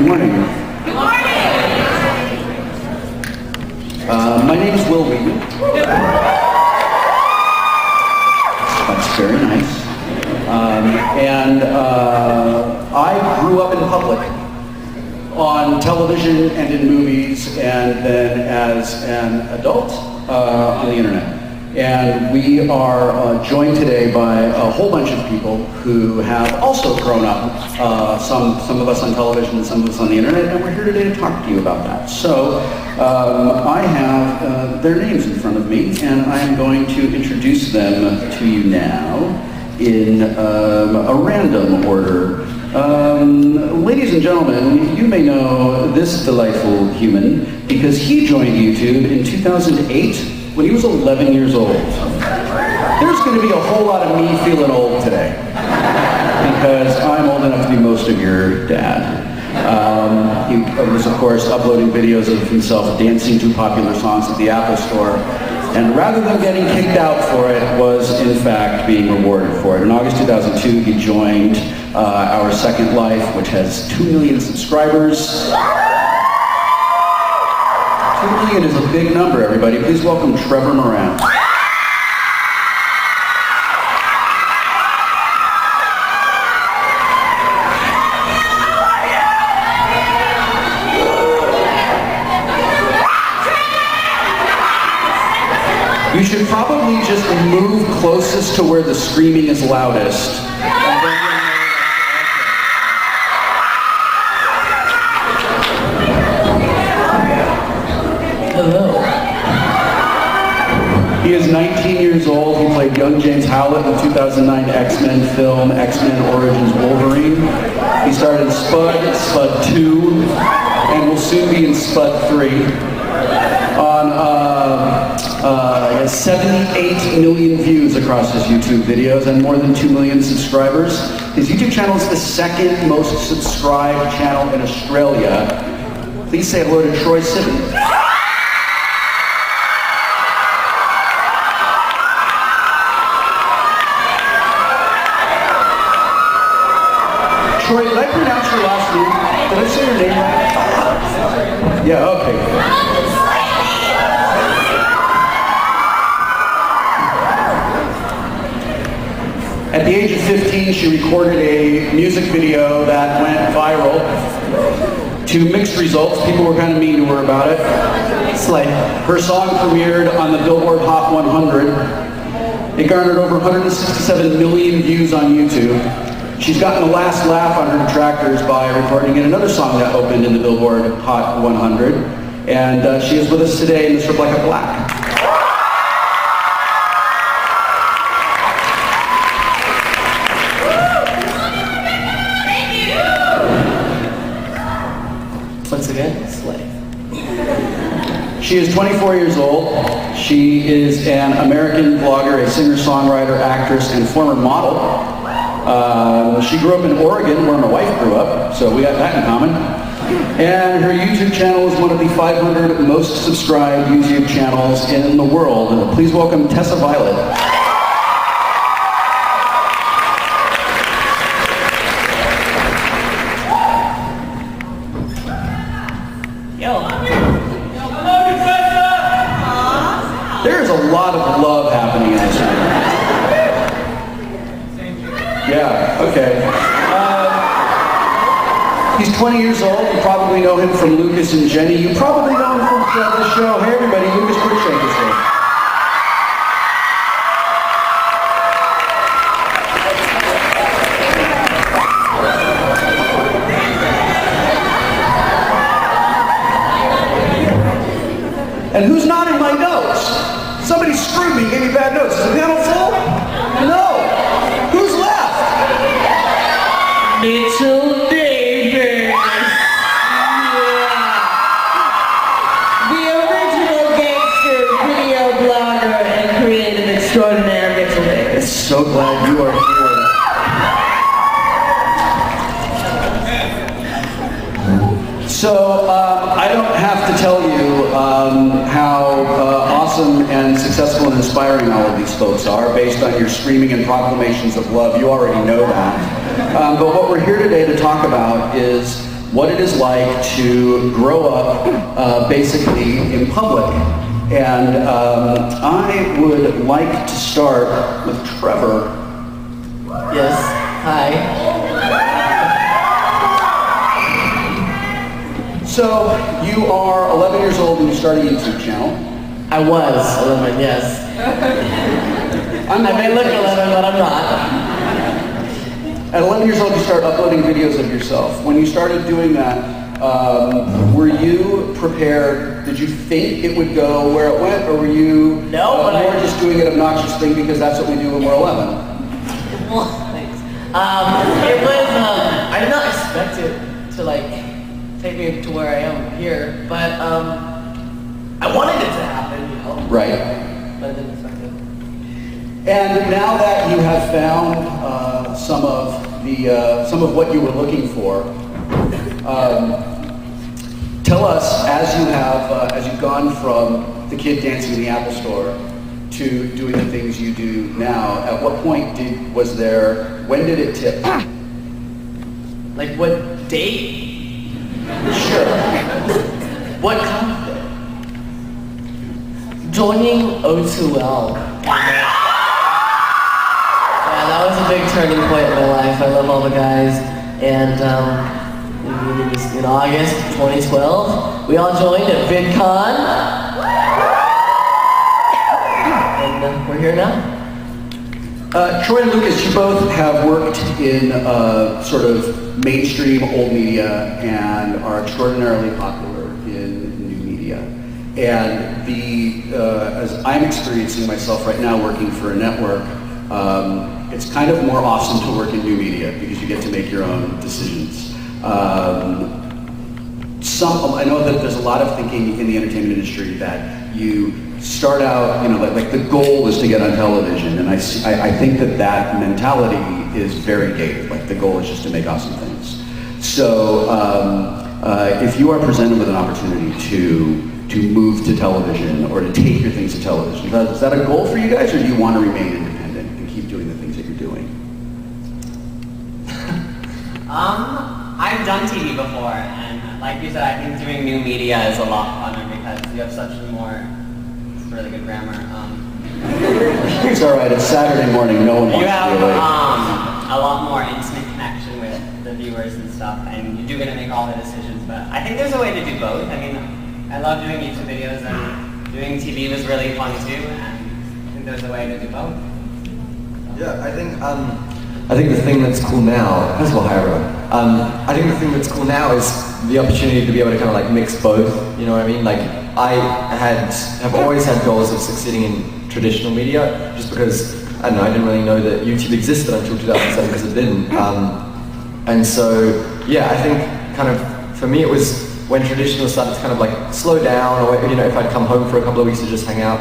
Good morning. Good morning. My name is Wil Wheaton. That's very nice. I grew up in public, on television and in movies, and then as an adult on the internet. And we are joined today by a whole bunch of people who have also grown up, some of us on television and some of us on the internet, and we're here today to talk to you about that. So I have their names in front of me, and I am going to introduce them to you now in a random order. Ladies and gentlemen, you may know this delightful human because he joined YouTube in 2008 when he was 11 years old. There's going to be a whole lot of me feeling old today because I'm old enough to be most of your dad. He was, of course, uploading videos of himself dancing to popular songs at the Apple Store. And rather than getting kicked out for it, was in fact being rewarded for it. In August 2002, he joined Our Second Life, which has 2 million subscribers. 2 million is a big number, everybody. Please welcome Trevor Moran. You should probably just move closest to where the screaming is loudest. Hello. He is 19 years old. He played young James Howlett in the 2009 X-Men film, X-Men Origins Wolverine. He starred in Spud, Spud 2, and will soon be in Spud 3. He has 78 million views across his YouTube videos and more than 2 million subscribers. His YouTube channel is the second most subscribed channel in Australia. Please say hello to Troye Sivan. Troye, did I pronounce your last name? Did I say your name right? Yeah, okay. At the age of 15, she recorded a music video that went viral. To mixed results, people were kind of mean to her about it. It's like her song premiered on the Billboard Hot 100. It garnered over 167 million views on YouTube. She's gotten the last laugh on her detractors by recording in another song that opened in the Billboard Hot 100. And she is with us today in Mr. Black of Black. Once again, slay. She is 24 years old. She is an American blogger, a singer-songwriter, actress, and former model. She grew up in Oregon, where my wife grew up, so we got that in common. And her YouTube channel is one of the 500 most subscribed YouTube channels in the world. Please welcome Tessa Violet. There's a lot of love happening in this room. Yeah, okay. He's 20 years old. You probably know him from Lucas and Jenny. You probably know him from the show. Hey everybody, Lucas Cruikshank is here. And who's not in my notes? Somebody screwed me, gave me bad notes. Is the panel full? No. Who's left? Mitchell Davis. Yeah. The original gangster, video blogger, and creative extraordinaire, Mitchell Davis. So glad you are here. So, I don't have to tell you how awesome and successful and inspiring all of these folks are based on your screaming and proclamations of love. You already know that. But what we're here today to talk about is what it is like to grow up basically in public. And I would like to start with Trevor. Yes, hi. So you are 11 years old and you start a YouTube channel. I was 11, yes. I may look 11, but I'm not. At 11 years old, you start uploading videos of yourself. When you started doing that, were you prepared? Did you think it would go where it went, or were you more just doing an obnoxious thing because that's what we do when we're 11? Well, thanks. It was, I did not expect it to take me to where I am here, but I wanted it to happen, you know. Right. But I didn't expect it. And now that you have found some of what you were looking for, tell us, as you've gone from the kid dancing in the Apple Store to doing the things you do now, at what point when did it tip? Like what date? Sure. What conflict? Joining O2L. Yeah, that was a big turning point in my life. I love all the guys, and it was in August 2012. We all joined at Vidcon, and we're here now. Troye and Lucas, you both have worked in sort of mainstream old media and are extraordinarily popular in new media. And as I'm experiencing myself right now working for a network, it's kind of more awesome to work in new media because you get to make your own decisions. I know that there's a lot of thinking in the entertainment industry that you start out, like the goal is to get on television, and I think that mentality is very dated. Like the goal is just to make awesome things. So if you are presented with an opportunity to move to television or to take your things to television, is that a goal for you guys, or do you want to remain independent and keep doing the things that you're doing? I've done TV before, and like you said, I think doing new media is a lot funner because you have such a more, it's really good grammar. It's all right. It's Saturday morning. No one wants You to have be late. a lot more intimate connection with the viewers and stuff, and you do get to make all the decisions. But I think there's a way to do both. I mean, I love doing YouTube videos, and doing TV was really fun too, and I think there's a way to do both. Yeah, I think the thing that's cool now, first of all, hi everyone. I think the thing that's cool now is the opportunity to be able to kind of like mix both, you know what I mean? Like I have always had goals of succeeding in traditional media just because, I don't know, I didn't really know that YouTube existed until 2007 because it didn't. And so, yeah, I think kind of, for me it was when traditional started to kind of like slow down, or if I'd come home for a couple of weeks to just hang out,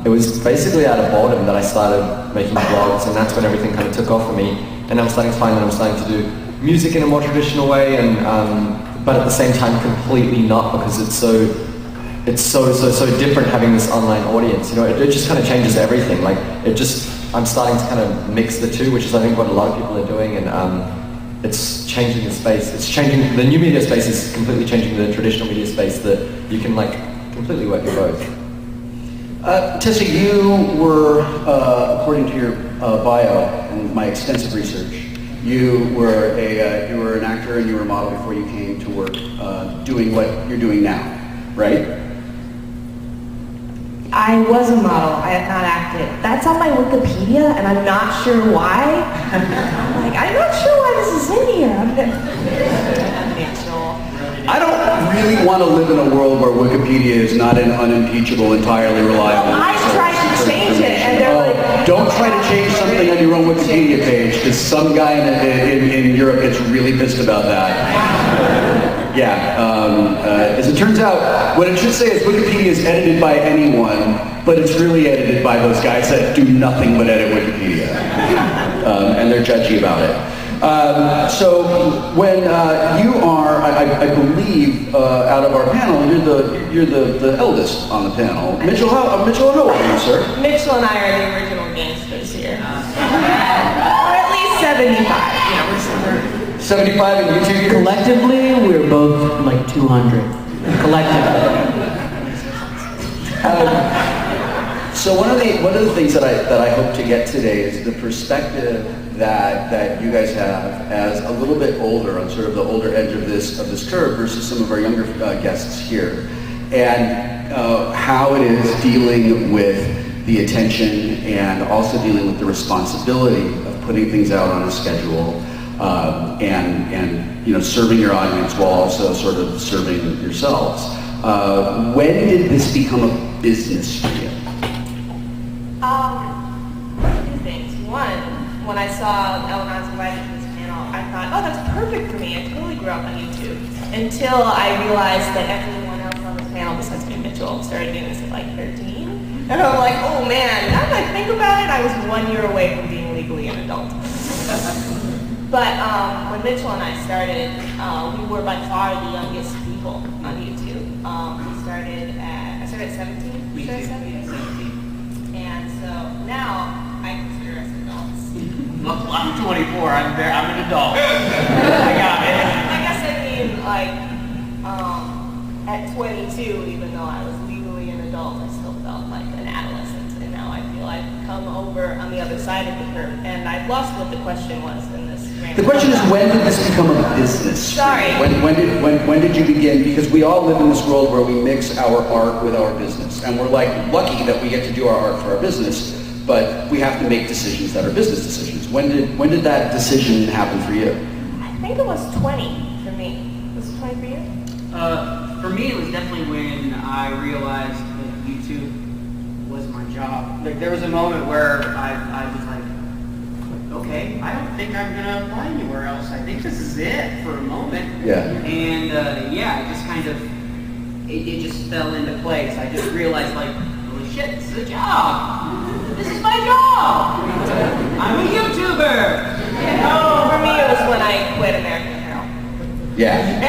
it was basically out of boredom that I started making vlogs, and that's when everything kind of took off for me. And I'm starting to find that I'm starting to do music in a more traditional way, and but at the same time completely not, because it's so different having this online audience. It just kind of changes everything. Like I'm starting to kind of mix the two, which is I think what a lot of people are doing, and it's changing the space. It's changing, the new media space is completely changing the traditional media space, that you can like completely work in both. Tessa, you were, according to your bio and my extensive research, you were an actor and you were a model before you came to work doing what you're doing now, right? I was a model. I have not acted. That's on my Wikipedia, and I'm not sure why. I'm not sure why this is in here. I don't really want to live in a world where Wikipedia is not an unimpeachable, entirely reliable. Well, I tried to change it, and they're like, don't try to change something on your own Wikipedia page, because some guy in Europe gets really pissed about that. Yeah, as it turns out, what it should say is Wikipedia is edited by anyone, but it's really edited by those guys that do nothing but edit Wikipedia, and they're judgy about it. So when you are, I believe, out of our panel, you're the eldest on the panel. Mitchell, how old are you, sir? Mitchell and I are the original gangsters here. Or at least 75. 75 in YouTube years? Collectively, we're both like 200. Collectively. So one of the things that I hope to get today is the perspective that you guys have as a little bit older, on sort of the older edge of this curve versus some of our younger guests here, and how it is dealing with the attention and also dealing with the responsibility of putting things out on a schedule, and you know, serving your audience while also sort of serving yourselves. When did this become a business for you? Two things. One, when I saw Eleanor's invited to this panel, I thought, oh, that's perfect for me. I totally grew up on YouTube. Until I realized that everyone else on this panel besides me and Mitchell started doing this at like 13. And I'm like, oh man, now that I think about it, I was 1 year away from being legally an adult. But when Mitchell and I started, we were by far the youngest people on YouTube. I started at 17. Me too. 17. And so now I consider us adults. Well, I'm 24. I'm an adult. I got it. I guess I mean like at 22, even though I was legally an adult, I still felt like an adolescent. And now I feel I've come over on the other side of the curve. And I've lost what the question was in this. The question is, when did this become a business? Sorry. When did you begin? Because we all live in this world where we mix our art with our business. And we're like lucky that we get to do our art for our business, but we have to make decisions that are business decisions. When did that decision happen for you? I think it was 20 for me. Was it 20 for you? For me, it was definitely when I realized that YouTube was my job. Like, there was a moment where I was like, okay, I don't think I'm gonna apply anywhere else. I think this is it for a moment. Yeah. And yeah, it just kind of, it just fell into place. I just realized, like, holy shit, this is a job. This is my job. I'm a YouTuber. For me, it was when I quit American Apparel. Yeah.